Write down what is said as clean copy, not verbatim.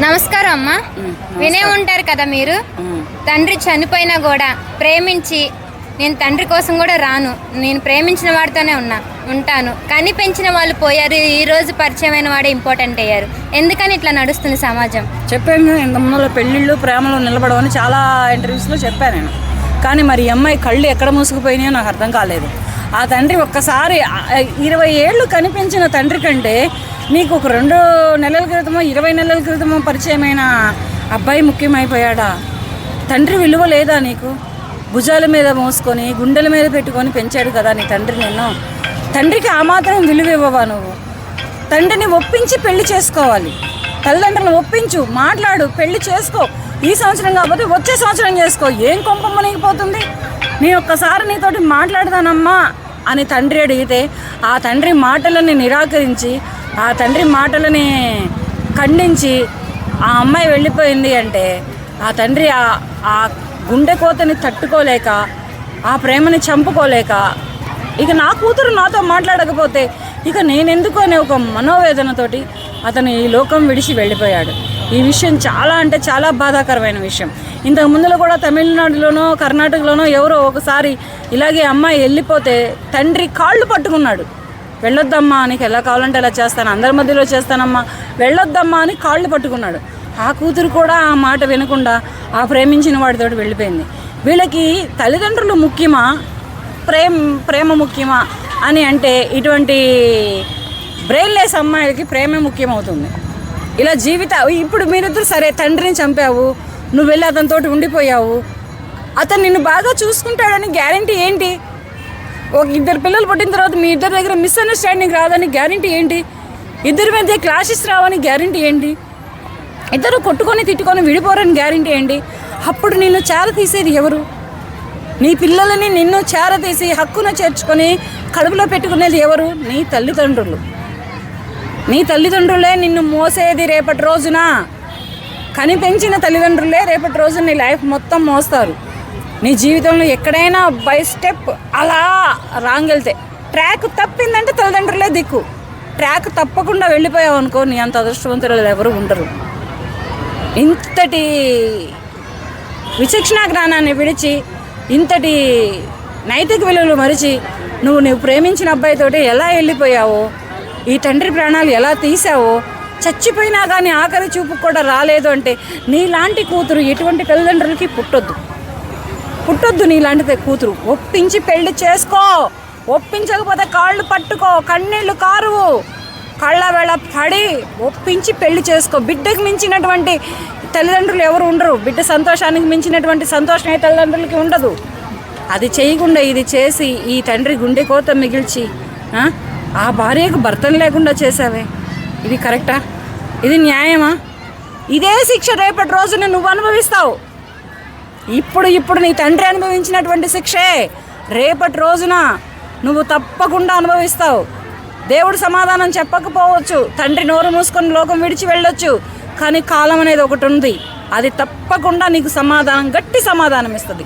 నమస్కారం అమ్మా. వినే ఉంటారు కదా మీరు, తండ్రి చనిపోయినా కూడా ప్రేమించి నేను తండ్రి కోసం కూడా రాను, నేను ప్రేమించిన వాడితోనే ఉంటాను, కని పెంచిన వాళ్ళు పోయారు, ఈ రోజు పరిచయమైన వాడే ఇంపార్టెంట్ అయ్యారు. ఎందుకని ఇట్లా నడుస్తుంది సమాజం? చెప్పాను ఇంతకుముందులో పెళ్ళిళ్ళు ప్రేమలో నిలబడమని చాలా ఇంటర్వ్యూస్లో చెప్పాను నేను. కానీ మరి ఈ అమ్మాయి కళ్ళు ఎక్కడ మూసుకుపోయినాయో నాకు అర్థం కాలేదు. ఆ తండ్రి ఒక్కసారి 20 ఏళ్ళు కనిపించిన తండ్రి కంటే నీకు ఒక 2 నెలల క్రితమో 20 నెలల క్రితమో పరిచయమైన అబ్బాయి ముఖ్యమైపోయాడా? తండ్రి విలువ లేదా నీకు? భుజాల మీద మోసుకొని గుండెల మీద పెట్టుకొని పెంచాడు కదా నీ తండ్రి నిన్ను. తండ్రికి ఆ మాత్రం విలువ ఇవ్వవా నువ్వు? తండ్రిని ఒప్పించి పెళ్లి చేసుకోవాలి. తల్లిదండ్రులను ఒప్పించు, మాట్లాడు, పెళ్లి చేసుకో. ఈ సంవత్సరం కాకపోతే వచ్చే సంవత్సరం చేసుకో. ఏం కొంప మునిగిపోతుంది? నేను ఒక్కసారి నీతోటి మాట్లాడదానమ్మా అని తండ్రి అడిగితే ఆ తండ్రి మాటలని నిరాకరించి, ఆ తండ్రి మాటలని ఖండించి ఆ అమ్మాయి వెళ్ళిపోయింది అంటే ఆ తండ్రి ఆ గుండె కోతని తట్టుకోలేక, ఆ ప్రేమని చంపుకోలేక, ఇక నా కూతురు నాతో మాట్లాడకపోతే ఇక నేనెందుకు అనే ఒక మనోవేదనతోటి అతను ఈ లోకం విడిచి వెళ్ళిపోయాడు. ఈ విషయం చాలా అంటే చాలా బాధాకరమైన విషయం. ఇంతకు ముందులో కూడా తమిళనాడులోనో కర్ణాటకలోనో ఎవరో ఒకసారి ఇలాగే అమ్మాయి వెళ్ళిపోతే తండ్రి కాళ్ళు పట్టుకున్నాడు. వెళ్ళొద్దమ్మా, నీకు ఎలా కావాలంటే ఎలా చేస్తాను, అందరి మధ్యలో చేస్తానమ్మా, వెళ్ళొద్దమ్మా అని కాళ్ళు పట్టుకున్నాడు. ఆ కూతురు కూడా ఆ మాట వినకుండా ఆ ప్రేమించిన వాడితో వెళ్ళిపోయింది. వీళ్ళకి తల్లిదండ్రులు ముఖ్యమా, ప్రేమ ముఖ్యమా అని అంటే ఇటువంటి బ్రెయిన్లెస్ అమ్మాయిలకి ప్రేమే ముఖ్యమవుతుంది. ఇలా ఇప్పుడు మీరిద్దరు సరే తండ్రిని చంపావు, నువ్వు వెళ్ళి అతనితో ఉండిపోయావు, అతను నిన్ను బాగా చూసుకుంటాడని గ్యారంటీ ఏంటి? ఒక 2 పిల్లలు పుట్టిన తర్వాత మీ ఇద్దరి దగ్గర మిస్అండర్స్టాండింగ్ రాదని గ్యారంటీ ఏంటి? ఇద్దరి మధ్య క్లాషెస్ రావని గ్యారంటీ ఏంటి? ఇద్దరు కొట్టుకొని తిట్టుకొని విడిపోరని గ్యారంటీ ఏంటి? అప్పుడు నిన్ను చేరతీసేది ఎవరు? నీ పిల్లలని నిన్ను చేరతీసి హక్కున చేర్చుకొని కడుపులో పెట్టుకునేది ఎవరు? నీ తల్లిదండ్రులు. నీ తల్లిదండ్రులే నిన్ను మోసేది రేపటి రోజున. కనిపెంచిన తల్లిదండ్రులే రేపటి రోజున నీ లైఫ్ మొత్తం మోస్తారు. నీ జీవితంలో ఎక్కడైనా బై స్టెప్ అలా రాంగ్ వెళ్తే, ట్రాక్ తప్పిందంటే తల్లిదండ్రులే దిక్కు. ట్రాక్ తప్పకుండా వెళ్ళిపోయావు అనుకో, నీ అంత అదృష్టవంతులు ఎవరు ఉండరు. ఇంతటి విచక్షణ జ్ఞానాన్ని విడిచి, ఇంతటి నైతిక విలువలు మరిచి నువ్వు ప్రేమించిన అబ్బాయితోటి ఎలా వెళ్ళిపోయావో, ఈ తండ్రి ప్రాణాలు ఎలా తీసావో, చచ్చిపోయినా కానీ ఆఖరి చూపు కూడా రాలేదు అంటే నీలాంటి కూతురు ఎటువంటి తల్లిదండ్రులకి పుట్టొద్దు. నీలాంటి కూతురు. ఒప్పించి పెళ్లి చేసుకో. ఒప్పించకపోతే కాళ్ళు పట్టుకో, కన్నీళ్ళు కారువు, కళ్ళ వేళ పడి ఒప్పించి పెళ్లి చేసుకో. బిడ్డకు మించినటువంటి తల్లిదండ్రులు ఎవరు ఉండరు. బిడ్డ సంతోషానికి మించినటువంటి సంతోషం ఏ తల్లిదండ్రులకి ఉండదు. అది చేయకుండా ఇది చేసి ఈ తండ్రి గుండె కోత మిగిల్చి ఆ భార్యకు భర్తను లేకుండా చేసావే, ఇది కరెక్టా? ఇది న్యాయమా? ఇదే శిక్ష రేపటి రోజున నువ్వు అనుభవిస్తావు. ఇప్పుడు నీ తండ్రి అనుభవించినటువంటి శిక్షే రేపటి రోజున నువ్వు తప్పకుండా అనుభవిస్తావు. దేవుడు సమాధానం చెప్పకపోవచ్చు, తండ్రి నోరు మూసుకొని లోకం విడిచి వెళ్ళొచ్చు, కానీ కాలం అనేది ఒకటి ఉంది. అది తప్పకుండా నీకు గట్టి సమాధానం ఇస్తుంది.